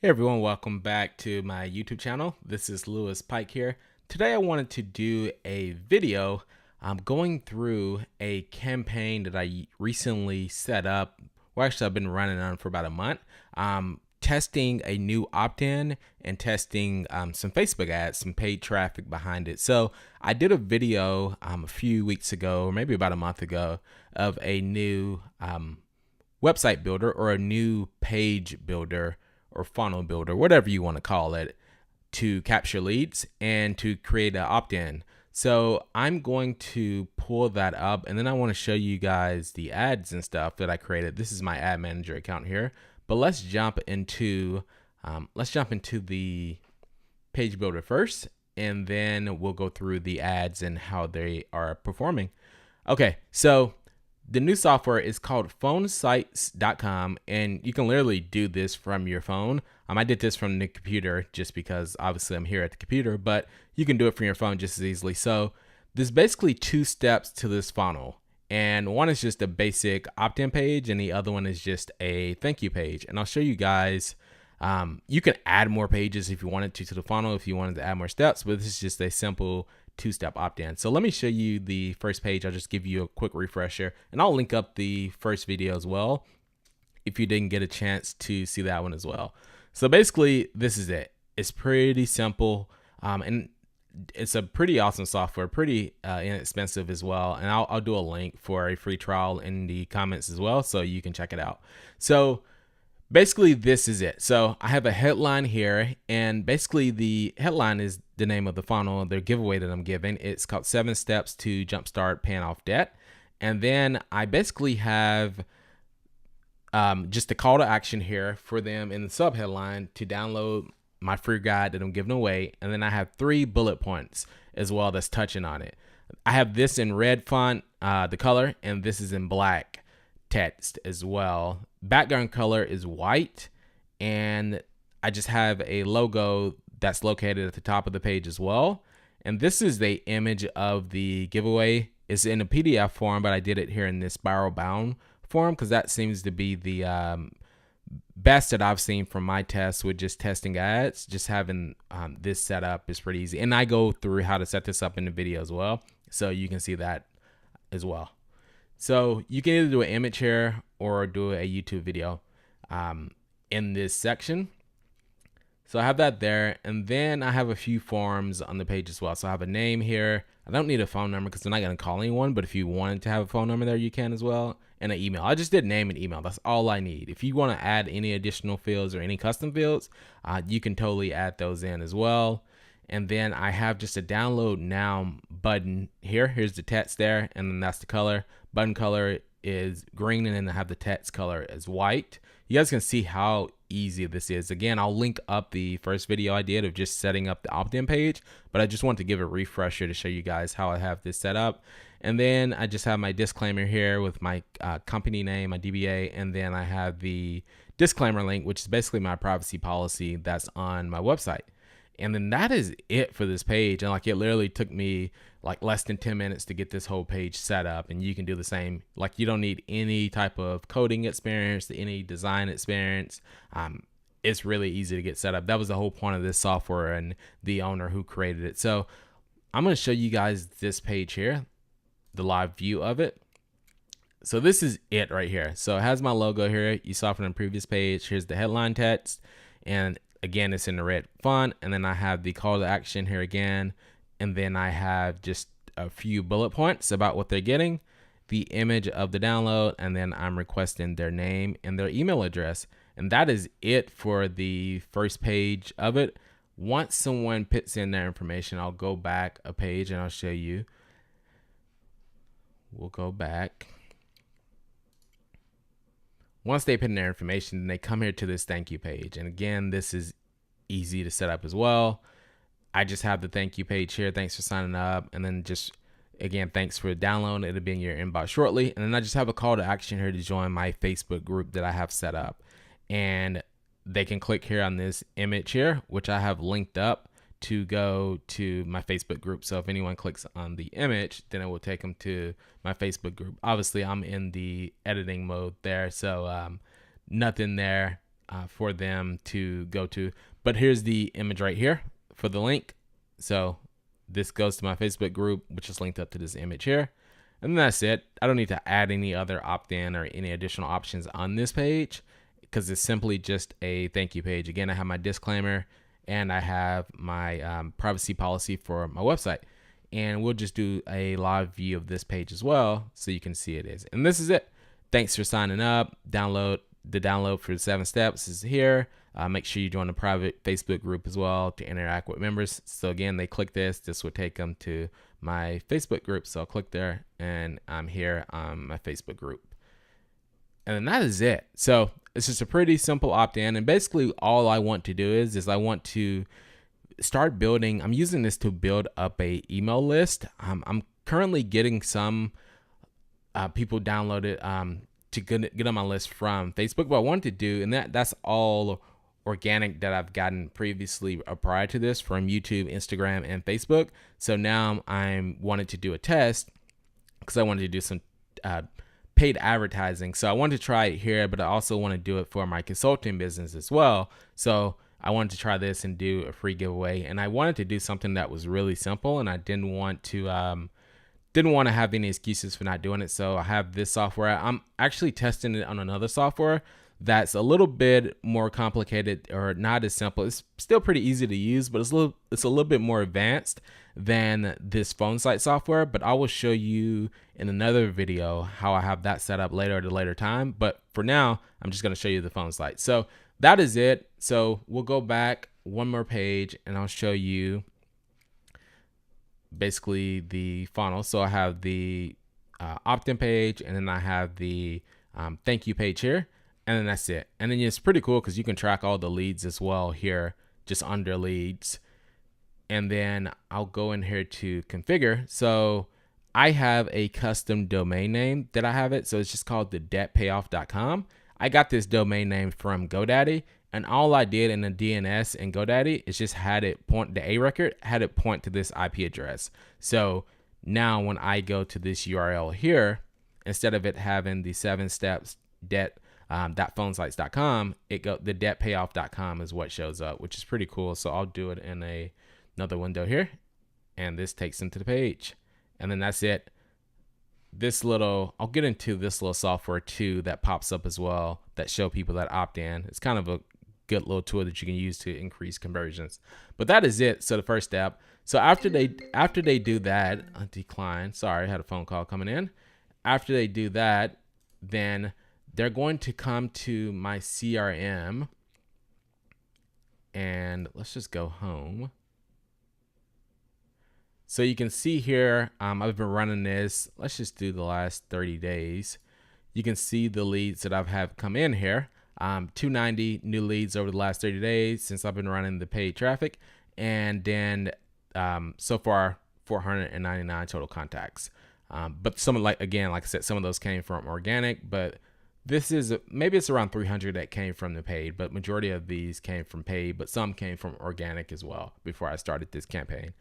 Hey everyone, welcome back to my YouTube channel. This is Pike here. Today I wanted to do a video going through a campaign that I recently set up. Well, actually I've been running on for about a month. Testing a new opt-in and testing some Facebook ads, some paid traffic behind it. So I did a video a few weeks ago, or maybe about a month ago, of a new website builder or a new page builder or funnel builder, whatever you want to call it, to capture leads and to create an opt-in. So I'm going to pull that up, and then I want to show you guys the ads and stuff that I created. This is my ad manager account here, but let's jump into the page builder first, and then we'll go through the ads and how they are performing. Okay, so the new software is called phonesites.com, and you can literally do this from your phone. I did this from the computer just because obviously I'm here at the computer, but you can do it from your phone just as easily. So there's basically two steps to this funnel, and one is just a basic opt-in page, and the other one is just a thank you page. And I'll show you guys. You can add more pages if you wanted to the funnel, if you wanted to add more steps, but this is just a simple two-step opt-in. So let me show you the first page. I'll just give you a quick refresher, and I'll link up the first video as well if you didn't get a chance to see that one as well. So basically, this is it. It's pretty simple, and it's a pretty awesome software, pretty inexpensive as well. And I'll do a link for a free trial in the comments as well, so you can check it out. So basically, this is it. So I have a headline here, and basically the headline is the name of the funnel, the giveaway that I'm giving. It's called 7 Steps to Jumpstart Paying Off Debt. And then I basically have just a call to action here for them in the sub headline to download my free guide that I'm giving away. And then I have 3 bullet points as well that's touching on it. I have this in red font, the color, and this is in black text as well. Background color is white, and I just have a logo that's located at the top of the page as well. And this is the image of the giveaway. It's in a PDF form, but I did it here in this spiral bound form because that seems to be the best that I've seen from my tests with just testing ads. Just having this set up is pretty easy, and I go through how to set this up in the video as well, so you can see that as well. So you can either do an image here or do a YouTube video in this section. So I have that there, and then I have a few forms on the page as well. So I have a name here. I don't need a phone number because I'm not going to call anyone, but if you wanted to have a phone number there, you can as well, and an email. I just did name and email. That's all I need. If you want to add any additional fields or any custom fields, you can totally add those in as well. And then I have just a download now button here. Here's the text there, and then that's the color. Button color is green, and then I have the text color as white. You guys can see how easy this is. Again, I'll link up the first video I did of just setting up the opt-in page, but I just want to give a refresher to show you guys how I have this set up. And then I just have my disclaimer here with my company name, my DBA, and then I have the disclaimer link, which is basically my privacy policy that's on my website. And then that is it for this page. And like, it literally took me like less than 10 minutes to get this whole page set up. And you can do the same. Like, you don't need any type of coding experience, any design experience. It's really easy to get set up. That was the whole point of this software and the owner who created it. So I'm going to show you guys this page here, the live view of it. So this is it right here. So it has my logo here. You saw from the previous page. Here's the headline text, and again, it's in the red font, and then I have the call to action here again, and then I have just a few bullet points about what they're getting, the image of the download, and then I'm requesting their name and their email address. And that is it for the first page of it. Once someone puts in their information, I'll go back a page and I'll show you. We'll go back. Once they put in their information, they come here to this thank you page. And again, this is easy to set up as well. I just have the thank you page here. Thanks for signing up. And then just, again, thanks for downloading. It'll be in your inbox shortly. And then I just have a call to action here to join my Facebook group that I have set up. And they can click here on this image here, which I have linked up to go to my Facebook group. So if anyone clicks on the image, then it will take them to my Facebook group. Obviously, I'm in the editing mode there, so nothing there. for them to go to. But here's the image right here for the link. So this goes to my Facebook group, which is linked up to this image here. And that's it. I don't need to add any other opt-in or any additional options on this page because it's simply just a thank you page. Again, I have my disclaimer and I have my privacy policy for my website. And we'll just do a live view of this page as well so you can see it is. And this is it. Thanks for signing up. Download for the 7 steps is here. Make sure you join the private Facebook group as well to interact with members. So again, they click this would take them to my Facebook group. So I'll click there and I'm here on my Facebook group. And then that is it. So it's just a pretty simple opt-in. And basically all I want to do is I want to start building. I'm using this to build up a email list. I'm currently getting some people downloaded to get on my list from Facebook. What I wanted to do, and that's all organic that I've gotten previously prior to this from YouTube, Instagram, and Facebook. So now I'm wanted to do a test because I wanted to do some paid advertising. So I wanted to try it here, but I also want to do it for my consulting business as well. So I wanted to try this and do a free giveaway, and I wanted to do something that was really simple, and I didn't want to have any excuses for not doing it. So I have this software. I'm actually testing it on another software that's a little bit more complicated or not as simple. It's still pretty easy to use, but it's a little bit more advanced than this phone site software. But I will show you in another video how I have that set up later at a later time. But for now, I'm just going to show you the phone site. So that is it. So we'll go back one more page and I'll show you basically the funnel. So I have the opt-in page, and then I have the thank you page here, and then that's it. And then it's pretty cool because you can track all the leads as well here, just under leads. And then I'll go in here to configure. So I have a custom domain name that I have it. So it's just called the debtpayoff.com. I got this domain name from GoDaddy, and all I did in the DNS and GoDaddy is just had it point, the A record had it point to this IP address. So now when I go to this URL here, instead of it having the 7 steps debt.phonesites.com, the debtpayoff.com is what shows up, which is pretty cool. So I'll do it in another window here, and this takes them to the page, and then that's it. I'll get into this little software too that pops up as well that show people that opt in. It's kind of a good little tool that you can use to increase conversions. But that is it. So the first step. So after they do that, decline. Sorry, I had a phone call coming in. After they do that, then they're going to come to my CRM, and let's just go home. So you can see here, I've been running this. Let's just do the last 30 days. You can see the leads that I've had come in here. 290 new leads over the last 30 days since I've been running the paid traffic. And then so far, 499 total contacts. But some, like I said, some of those came from organic, but this is, maybe it's around 300 that came from the paid, but majority of these came from paid, but some came from organic as well before I started this campaign.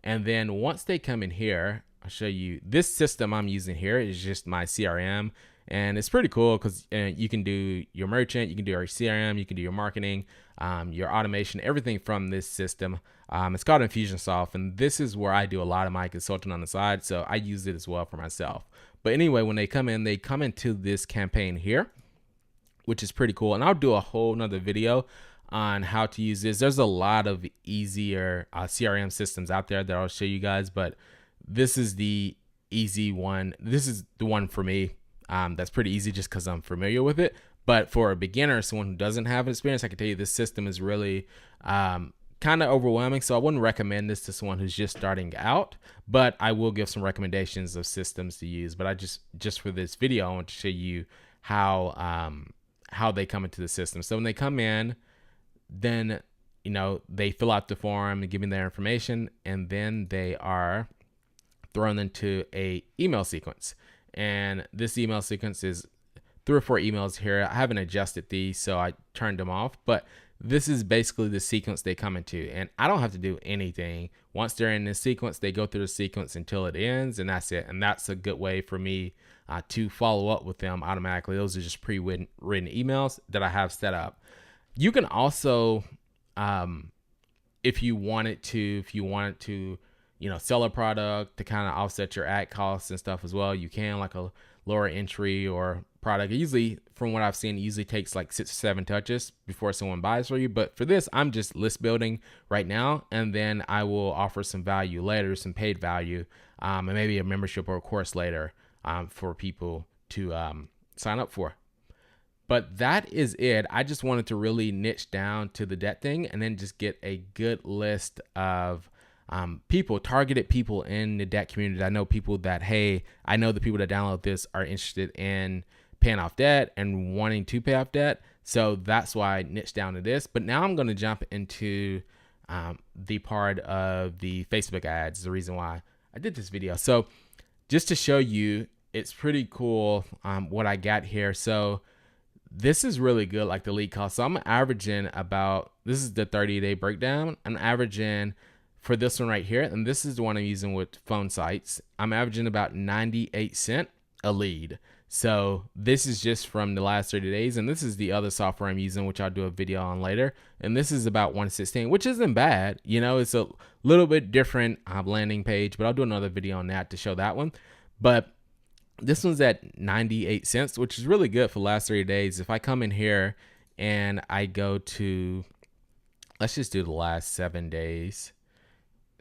And then once they come in here, I'll show you this system I'm using here is just my CRM. And it's pretty cool because you can do your merchant, you can do your CRM, you can do your marketing, your automation, everything from this system. It's called Infusionsoft, and this is where I do a lot of my consulting on the side. So I use it as well for myself. But anyway, when they come into this campaign here, which is pretty cool. And I'll do a whole nother video on how to use this. There's a lot of easier CRM systems out there that I'll show you guys, but this is the easy one. This is the one for me. That's pretty easy just because I'm familiar with it. But for a beginner, someone who doesn't have experience, I can tell you this system is really kind of overwhelming. So I wouldn't recommend this to someone who's just starting out, but I will give some recommendations of systems to use. But I just for this video, I want to show you how they come into the system. So when they come in, then they fill out the form and give me their information, and then they are thrown into a email sequence. And this email sequence is 3 or 4 emails here. I haven't adjusted these, so I turned them off, but this is basically the sequence they come into, and I don't have to do anything. Once they're in this sequence, they go through the sequence until it ends, and that's it. And that's a good way for me to follow up with them automatically. Those are just pre-written emails that I have set up. You can also, if you wanted to, sell a product to kind of offset your ad costs and stuff as well, you can, like a lower entry or product. Usually, from what I've seen, it usually takes like 6 or 7 touches before someone buys for you. But for this, I'm just list building right now, and then I will offer some value later, some paid value, and maybe a membership or a course later, for people to sign up for. But that is it. I just wanted to really niche down to the debt thing, and then just get a good list of people, targeted people in the debt community. I know people that, hey, I know the people that download this are interested in paying off debt and wanting to pay off debt. So that's why I niched down to this. But now I'm going to jump into the part of the Facebook ads, the reason why I did this video. So just to show you, it's pretty cool what I got here. So this is really good, like the lead cost. So I'm averaging about, this is the 30-day breakdown. I'm averaging for this one right here, and this is the one I'm using with phone sites. I'm averaging about 98 cents a lead. So this is just from the last 30 days. And this is the other software I'm using, which I'll do a video on later. And this is about 116, which isn't bad. You know, it's a little bit different landing page, but I'll do another video on that to show that one. But this one's at 98 cents, which is really good for the last 30 days. If I come in here and I go to, let's just do the last 7 days.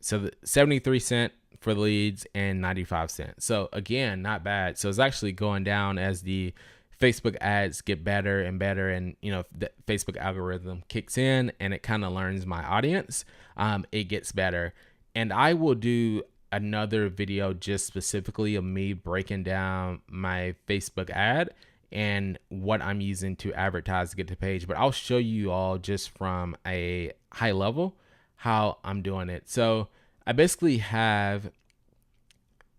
So the 73 cents for the leads and 95 cents. So again, not bad. So it's actually going down as the Facebook ads get better and better, and the Facebook algorithm kicks in and it kind of learns my audience. It gets better, and I will do another video just specifically of me breaking down my Facebook ad and what I'm using to advertise to get to page. But I'll show you all just from a high level how I'm doing it. So I basically have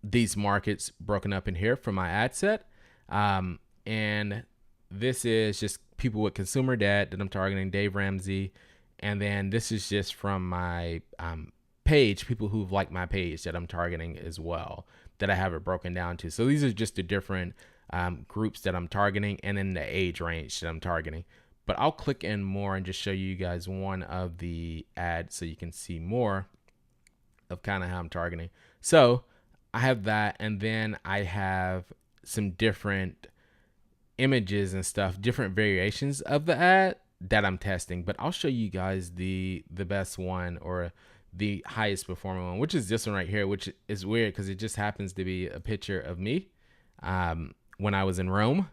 these markets broken up in here for my ad set. And this is just people with consumer debt that I'm targeting, Dave Ramsey. And then this is just from my page, people who've liked my page that I'm targeting as well, that I have it broken down to. So these are just the different groups that I'm targeting, and then the age range that I'm targeting. But I'll click in more and just show you guys one of the ads so you can see more of kind of how I'm targeting. So I have that, and then I have some different images and stuff, different variations of the ad that I'm testing. But I'll show you guys the best one, or the highest performing one, which is this one right here, which is weird because it just happens to be a picture of me when I was in Rome,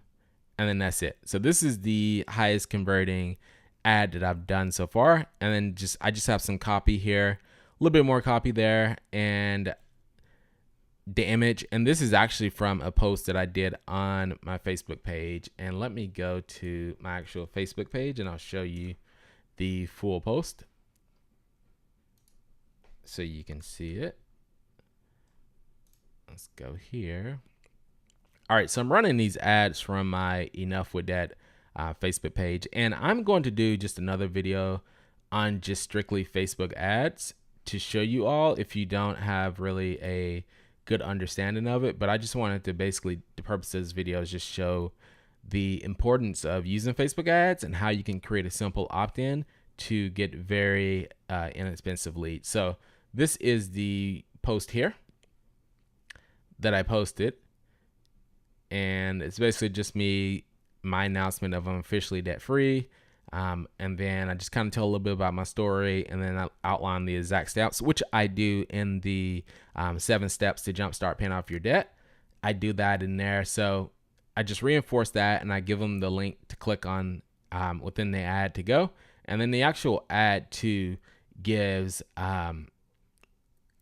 and then that's it. So this is the highest converting ad that I've done so far. And then I just have some copy here, a little bit more copy there, and the image. And this is actually from a post that I did on my Facebook page. And let me go to my actual Facebook page and I'll show you the full post so you can see it. Let's go here. All right, so I'm running these ads from my Enough With That Facebook page, and I'm going to do just another video on just strictly Facebook ads to show you all if you don't have really a good understanding of it. But I just wanted to basically, the purpose of this video is just show the importance of using Facebook ads and how you can create a simple opt-in to get very inexpensive leads. So this is the post here that I posted, and it's basically just my announcement of I'm officially debt free. And then I just kind of tell a little bit about my story, and then I outline the exact steps, which I do in the 7 steps to jumpstart paying off your debt. I do that in there. So I just reinforce that, and I give them the link to click on within the ad to go. And then the actual ad too gives an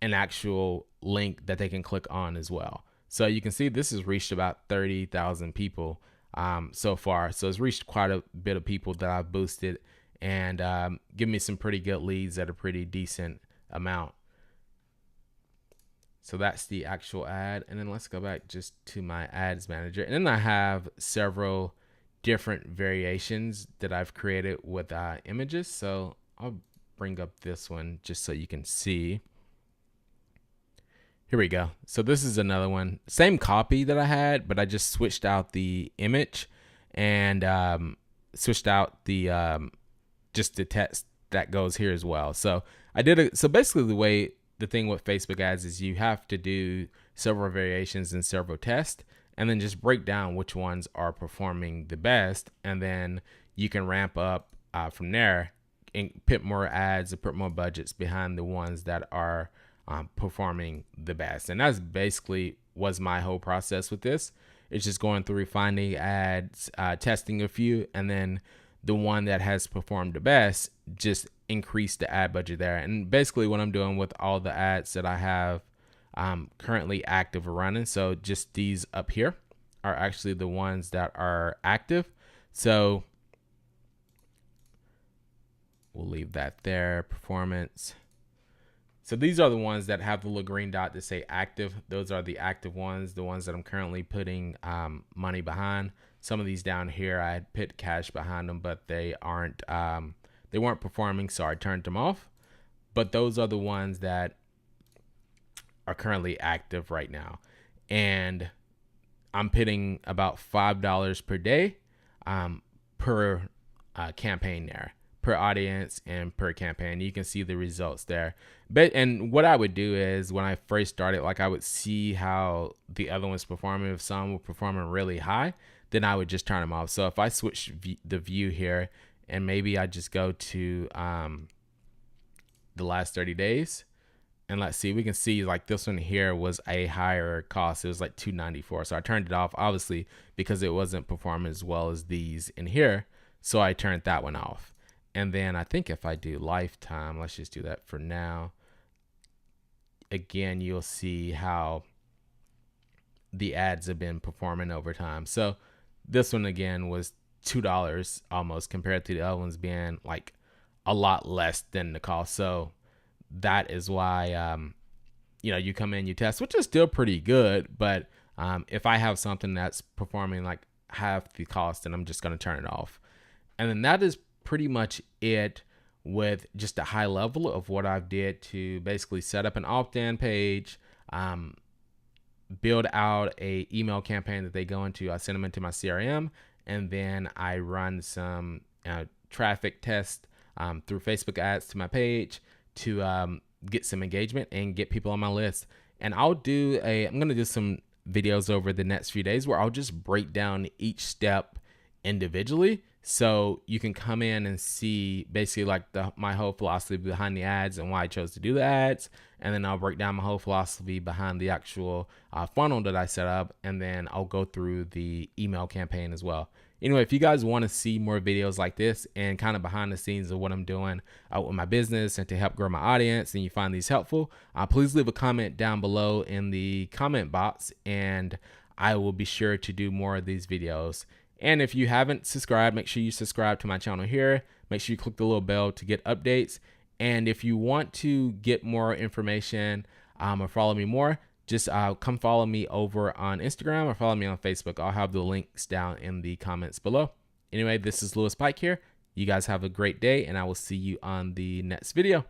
actual link that they can click on as well. So you can see this has reached about 30,000 people so far. So it's reached quite a bit of people that I've boosted, and give me some pretty good leads at a pretty decent amount. So that's the actual ad. And then let's go back just to my ads manager. And then I have several different variations that I've created with images. So I'll bring up this one just so you can see. Here we go. So this is another one, same copy that I had, but I just switched out the image and switched out the just the test that goes here as well. So so basically the thing with Facebook ads is you have to do several variations and several tests, and then just break down which ones are performing the best, and then you can ramp up from there and put more ads and put more budgets behind the ones that are performing the best. And that's basically was my whole process with this. It's just going through finding ads, testing a few, and then the one that has performed the best, just increase the ad budget there. And basically what I'm doing with all the ads that I have currently active or running, so just these up here are actually the ones that are active. So we'll leave that there, performance. So these are the ones that have the little green dot to say active. Those are the active ones, the ones that I'm currently putting money behind. Some of these down here, I had put cash behind them, but they weren't performing, so I turned them off. But those are the ones that are currently active right now. And I'm putting about $5 per day per campaign there, per audience and per campaign. You can see the results there. And what I would do is when I first started, like I would see how the other ones performing. If some were performing really high, then I would just turn them off. So if I switch the view here, and maybe I just go to the last 30 days, and let's see, we can see like this one here was a higher cost. It was like $294. So I turned it off, obviously, because it wasn't performing as well as these in here. So I turned that one off. And then I think if I do lifetime, let's just do that for now. Again, you'll see how the ads have been performing over time. So this one again was $2 almost, compared to the other ones being like a lot less than the cost. So that is why, you come in, you test, which is still pretty good. But if I have something that's performing like half the cost, then I'm just going to turn it off. And then that is pretty much it with just a high level of what I've did to basically set up an opt-in page, build out a email campaign that they go into. I send them into my CRM, and then I run some traffic tests through Facebook ads to my page to get some engagement and get people on my list. And I'm going to do some videos over the next few days where I'll just break down each step individually, so you can come in and see basically like my whole philosophy behind the ads and why I chose to do the ads. And then I'll break down my whole philosophy behind the actual funnel that I set up. And then I'll go through the email campaign as well. Anyway, if you guys want to see more videos like this and kind of behind the scenes of what I'm doing with my business and to help grow my audience, and you find these helpful, please leave a comment down below in the comment box, and I will be sure to do more of these videos. And if you haven't subscribed, make sure you subscribe to my channel here. Make sure you click the little bell to get updates. And if you want to get more information or follow me more, just come follow me over on Instagram or follow me on Facebook. I'll have the links down in the comments below. Anyway, this is Lewis Pike here. You guys have a great day, and I will see you on the next video.